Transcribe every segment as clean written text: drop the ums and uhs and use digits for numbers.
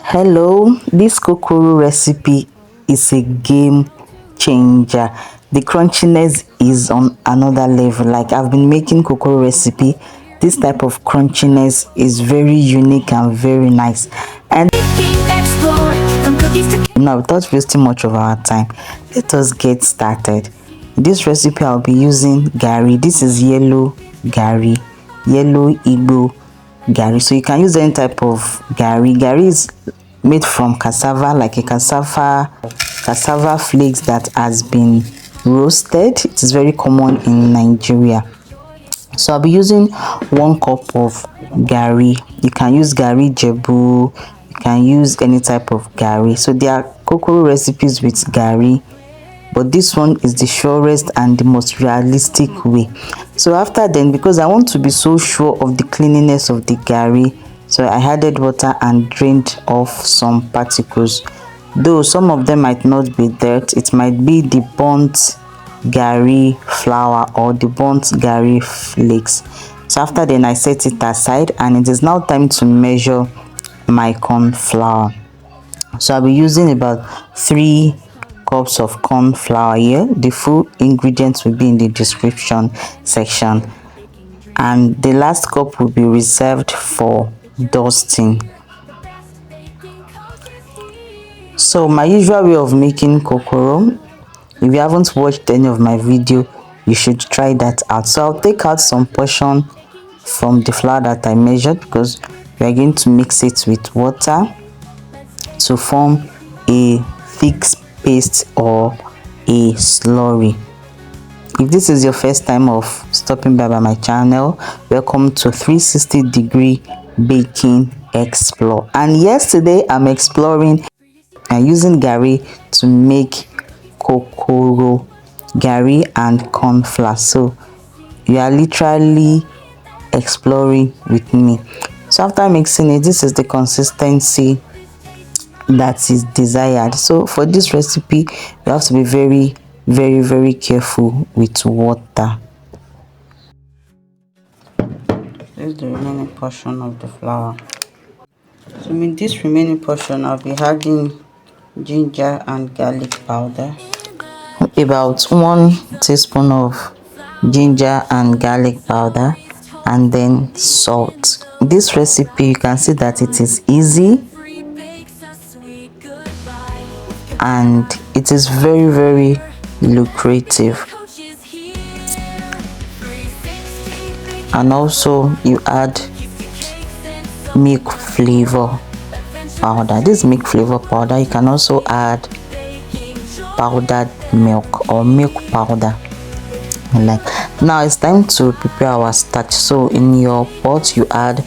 Hello, this kokoro recipe is a game changer. The crunchiness is on another level. Like, I've been making kokoro recipe, this type of crunchiness is very unique and very nice. And now, without wasting much of our time, let us get started. In this recipe, I'll be using garri. This is yellow garri, yellow Igbo garri. So you can use any type of garri. Garri is made from cassava, like a cassava flakes that has been roasted. It is very common in Nigeria. So I'll be using 1 cup of garri. You can use garri jebu, you can use any type of garri. So there are kokoro recipes with garri, but this one is the surest and the most realistic way. So after then, because I want to be so sure of the cleanliness of the garri, so I added water and drained off some particles, though some of them might not be dirt. It might be the burnt garri flour or the burnt garri flakes. So after then, I set it aside, and it is now time to measure my corn flour. So I'll be using about 3 cups of corn flour here. The full ingredients will be in the description section, and the last cup will be reserved for dusting. So my usual way of making kokoro, if you haven't watched any of my video, you should try that out. So I'll take out some portion from the flour that I measured, because we are going to mix it with water to form a thick paste or a slurry. If this is your first time of stopping by my channel, welcome to 360-degree baking explore. And yesterday I'm exploring and using garri to make kokoro, garri and corn flour. So you are literally exploring with me. So after mixing it, this is the consistency that is desired. So for this recipe, you have to be very careful with water. This is the remaining portion of the flour. So in this remaining portion, I'll be adding ginger and garlic powder, about 1 teaspoon of ginger and garlic powder, and then salt. This recipe, you can see that it is easy and it is very lucrative. And also you add milk flavor powder. This milk flavor powder, you can also add powdered milk or milk powder. Like, now it's time to prepare our starch. So in your pot, you add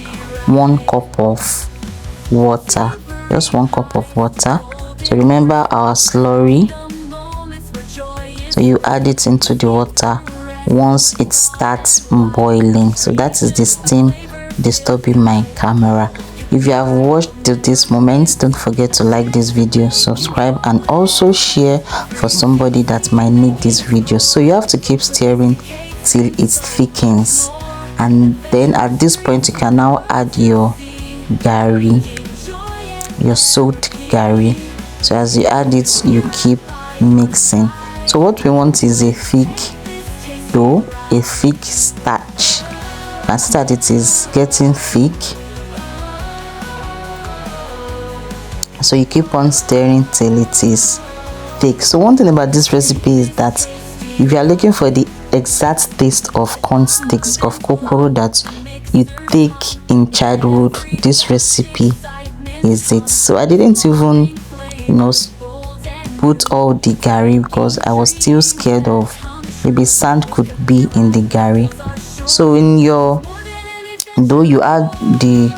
1 cup of water, just 1 cup of water. So remember our slurry, so you add it into the water once it starts boiling. So that is the steam disturbing my camera. If you have watched till this moment, don't forget to like this video, subscribe, and also share for somebody that might need this video. So you have to keep stirring till it thickens, and then at this point you can now add your garri, your soaked garri. So as you add it, you keep mixing. So what we want is a thick dough, a thick starch. You can see that it is getting thick. So you keep on stirring till it is thick. So one thing about this recipe is that if you are looking for the exact taste of corn sticks, of kokoro that you take in childhood, this recipe is it. So I didn't even put all the garri, because I was still scared of maybe sand could be in the garri. So in your dough, you add the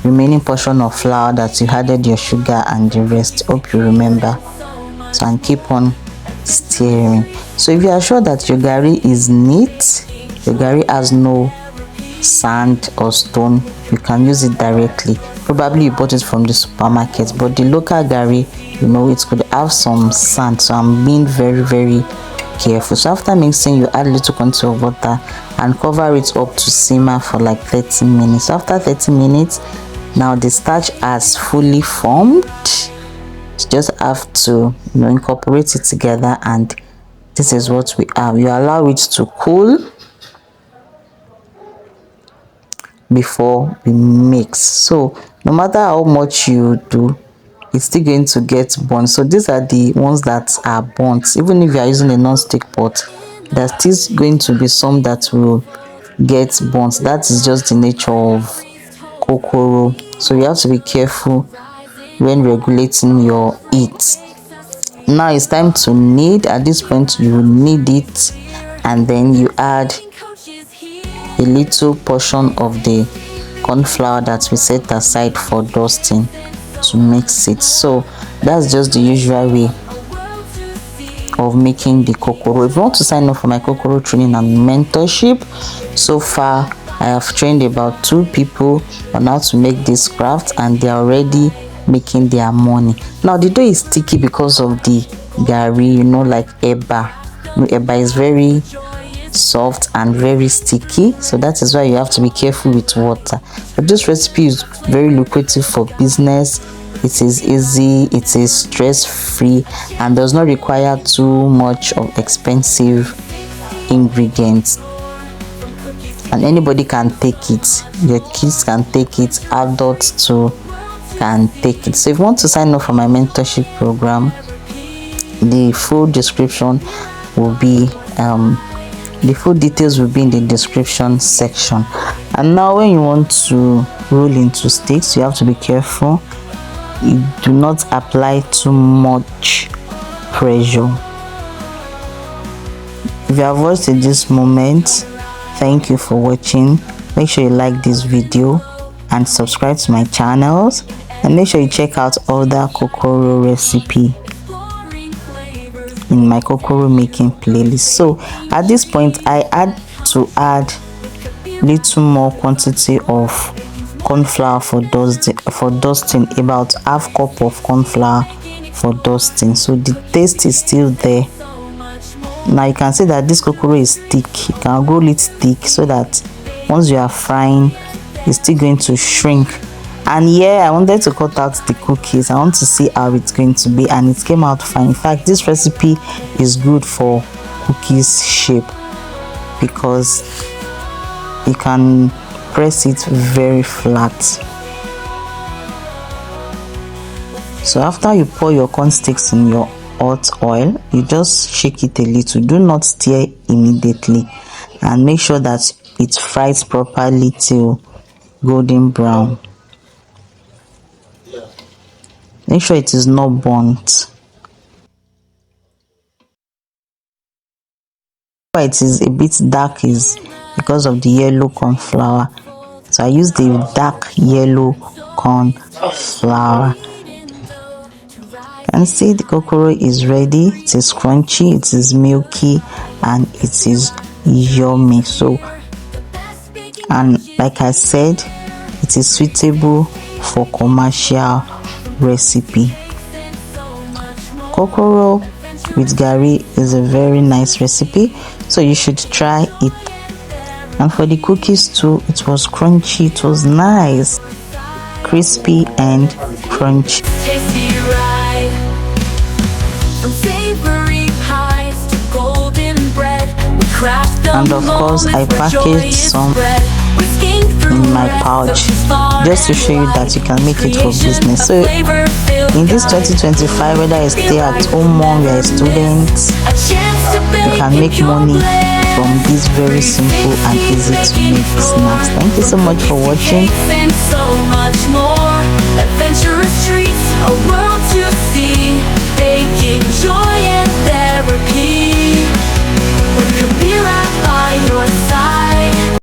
remaining portion of flour that you added your sugar and the rest. Hope you remember. So, and keep on stirring. So if you are sure that your garri is neat, your garri has no sand or stone, you can use it directly. Probably you bought it from the supermarket, but the local garri, it could have some sand. So I'm being very careful. So after mixing, you add a little quantity of water and cover it up to simmer for like 30 minutes. After 30 minutes, Now the starch has fully formed. You just have to, incorporate it together, and this is what we have. You allow it to cool before we mix. So no matter how much you do, it's still going to get burnt. So these are the ones that are burnt. Even if you are using a non-stick pot, there's still going to be some that will get burnt. That is just the nature of kokoro. So you have to be careful when regulating your heat. Now it's time to knead. At this point you knead it, and then you add a little portion of the corn flour that we set aside for dusting to mix it. So that's just the usual way of making the kokoro. If you want to sign up for my kokoro training and mentorship, so far I have trained about 2 people on how to make this craft, and they are already making their money. Now the dough is sticky because of the garri, like eba. Eba is very soft and very sticky, so that is why you have to be careful with water. But this recipe is very lucrative for business. It is easy, it is stress-free, and does not require too much of expensive ingredients, and anybody can take it. Your kids can take it, adults too can take it. So if you want to sign up for my mentorship program, the full description will be the full details will be in the description section. And now when you want to roll into sticks, you have to be careful. You do not apply too much pressure. If you have watched at this moment, thank you for watching. Make sure you like this video and subscribe to my channels, and make sure you check out other kokoro recipe in my kokoro making playlist. So at this point I had to add little more quantity of corn flour for dusting, about half cup of corn flour for dusting, so the taste is still there. Now you can see that this kokoro is thick. You can roll it thick so that once you are frying, it's still going to shrink. And yeah, I wanted to cut out the cookies. I want to see how it's going to be, and it came out fine. In fact, this recipe is good for cookies shape because you can press it very flat. So after you pour your corn sticks in your hot oil, you just shake it a little. Do not stir immediately, and make sure that it fries properly till golden brown. Make sure it is not burnt. Why it is a bit dark is because of the yellow corn flour. So I use the dark yellow corn flour. You can see the kokoro is ready. It is crunchy, it is milky, and it is yummy. So, and like I said, it is suitable for commercial recipe. Kokoro with garri is a very nice recipe, so you should try it. And for the cookies too, it was crunchy, it was nice, crispy and crunchy. Tasty ride from savory pies to golden bread. We craft them, and of course I packaged some in my pouch just to show you that you can make it for business. So in this 2025, whether you stay at home mom, you are a student, you can make money from these very simple and easy to make snacks. Thank you so much for watching. So much more adventurous treats, a world to